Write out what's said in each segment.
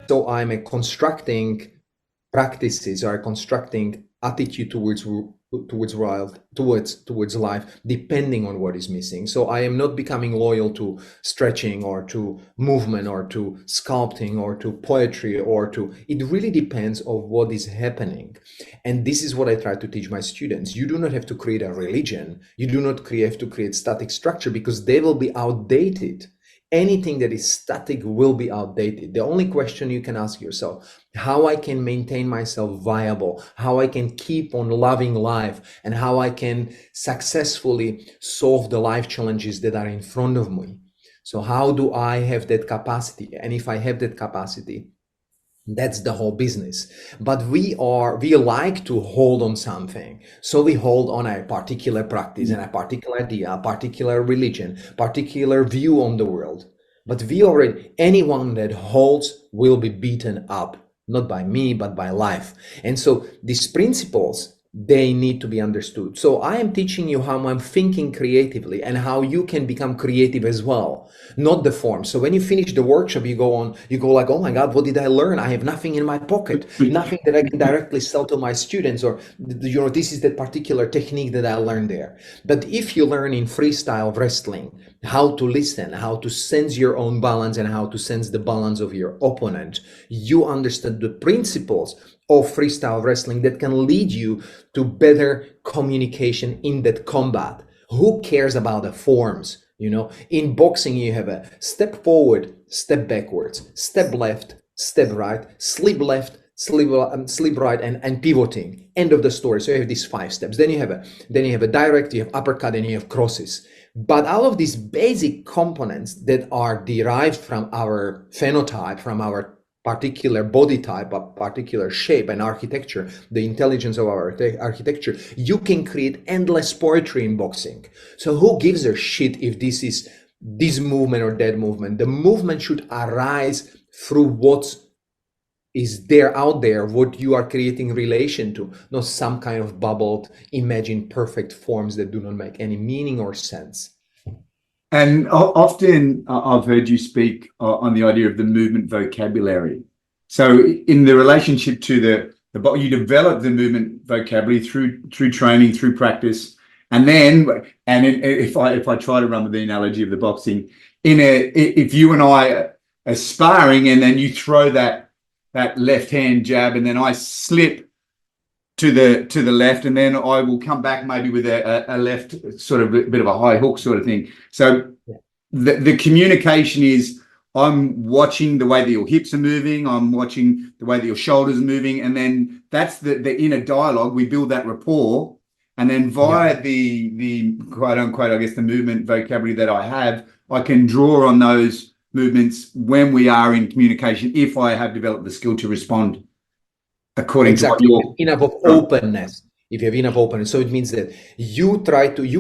So I'm a constructing practices or constructing attitude towards life, depending on what is missing. So I am not becoming loyal to stretching or to movement or to sculpting or to poetry or to, it really depends on what is happening. And this is what I try to teach my students. You do not have to create a religion. You do not have to create static structure, because they will be outdated. Anything that is static will be outdated. The only question you can ask yourself, how I can maintain myself viable, how I can keep on loving life, and how I can successfully solve the life challenges that are in front of me. So how do I have that capacity? And if I have that capacity, that's the whole business. But we like to hold on something. So we hold on a particular practice and a particular idea, a particular religion, particular view on the world. But anyone that holds will be beaten up, not by me, but by life. And so these principles, they need to be understood. So I am teaching you how I'm thinking creatively and how you can become creative as well, not the form. So when you finish the workshop, you go like, oh my God, what did I learn? I have nothing in my pocket, nothing that I can directly sell to my students, or, this is that particular technique that I learned there. But if you learn in freestyle wrestling, how to listen, how to sense your own balance and how to sense the balance of your opponent, you understand the principles of freestyle wrestling that can lead you to better communication in that combat. Who cares about the forms? In boxing, you have a step forward, step backwards, step left, step right, slip left, slip right, and pivoting. End of the story. So you have these 5 steps. Then you have a direct, you have uppercut, and you have crosses. But all of these basic components that are derived from our phenotype, from our particular body type, a particular shape and architecture, the intelligence of our architecture, you can create endless poetry in boxing. So who gives a shit if this is this movement or that movement? The movement should arise through what is there out there, what you are creating relation to, not some kind of bubbled, imagined perfect forms that do not make any meaning or sense. And often I've heard you speak on the idea of the movement vocabulary. So in the relationship to you develop the movement vocabulary through training, through practice, if I try to run with the analogy of the boxing, if you and I are sparring and then you throw that left hand jab and then I slip to the left, and then I will come back maybe with a left sort of a bit of a high hook sort of thing. So the communication is, I'm watching the way that your hips are moving, I'm watching the way that your shoulders are moving, and then that's the inner dialogue. We build that rapport, and then via the quote unquote, I guess, the movement vocabulary that I have, I can draw on those movements when we are in communication, if I have developed the skill to respond according to what you're... Enough of openness. If you have enough openness, so it means that you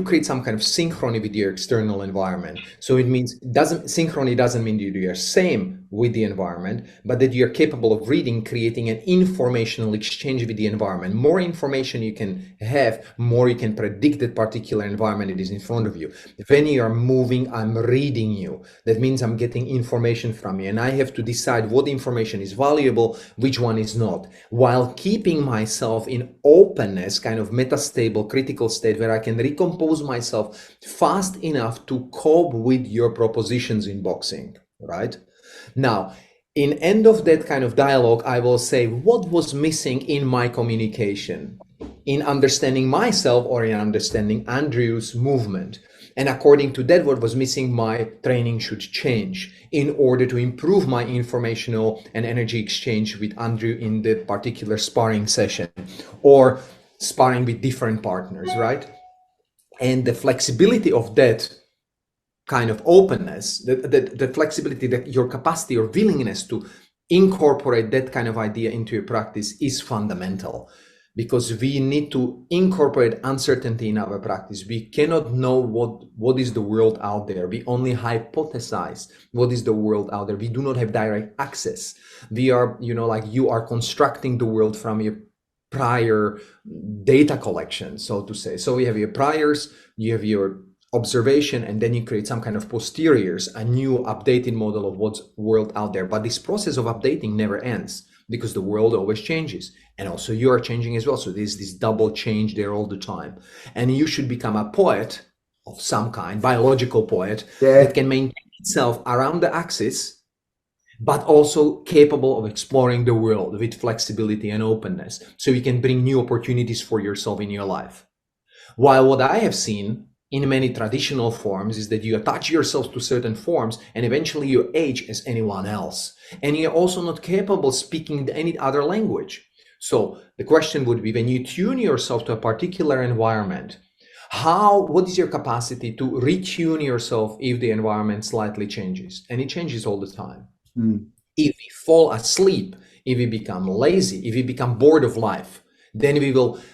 create some kind of synchrony with your external environment. So it means synchrony doesn't mean you are same with the environment, but that you're capable of reading, creating an informational exchange with the environment. More information you can have, more you can predict that particular environment that is in front of you. When you are moving, I'm reading you. That means I'm getting information from you, and I have to decide what information is valuable, which one is not, while keeping myself in openness, kind of metastable critical state where I can recompose myself fast enough to cope with your propositions in boxing, right? Now, in end of that kind of dialogue, I will say what was missing in my communication, in understanding myself or in understanding Andrew's movement. And according to that, what was missing, my training should change in order to improve my informational and energy exchange with Andrew in the particular sparring session, or sparring with different partners, right? And the flexibility of that kind of openness, the flexibility, that your capacity or willingness to incorporate that kind of idea into your practice is fundamental, because we need to incorporate uncertainty in our practice. We cannot know what is the world out there. We only hypothesize what is the world out there. We do not have direct access. We are, like you are constructing the world from your prior data collection, so to say. So you have your priors, you have your observation, and then you create some kind of posteriors, a new updated model of what's world out there. But this process of updating never ends, because the world always changes, and also you are changing as well. So there's this double change there all the time. And you should become a poet of some kind, biological poet, that can maintain itself around the axis, but also capable of exploring the world with flexibility and openness, so you can bring new opportunities for yourself in your life. While what I have seen in many traditional forms is that you attach yourself to certain forms, and eventually you age as anyone else. And you're also not capable of speaking any other language. So the question would be, when you tune yourself to a particular environment, what is your capacity to retune yourself if the environment slightly changes? And it changes all the time. If we fall asleep, if we become lazy, if we become bored of life, then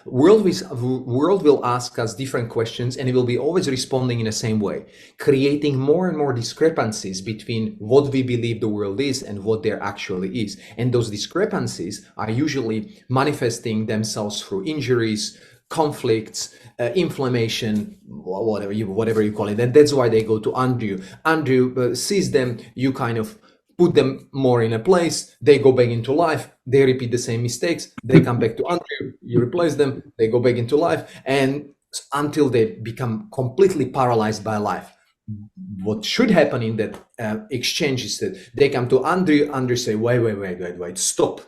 world will ask us different questions, and it will be always responding in the same way, creating more and more discrepancies between what we believe the world is and what there actually is. And those discrepancies are usually manifesting themselves through injuries, conflicts, inflammation, whatever you call it. And that's why they go to Andrew. Andrew sees them, you kind of put them more in a place, they go back into life, they repeat the same mistakes, they come back to Andrew, you replace them, they go back into life, and until they become completely paralyzed by life. What should happen in that exchange is that they come to Andrew say, wait, stop.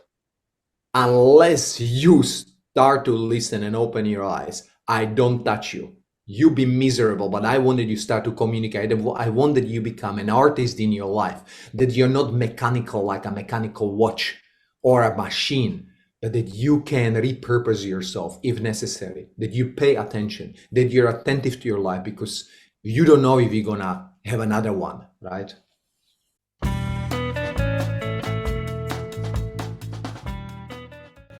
Unless you start to listen and open your eyes, I don't touch you. You be miserable, but I wanted you start to communicate. I wanted you become an artist in your life, that you're not mechanical like a mechanical watch or a machine, but that you can repurpose yourself if necessary, that you pay attention, that you're attentive to your life, because you don't know if you're gonna have another one, right?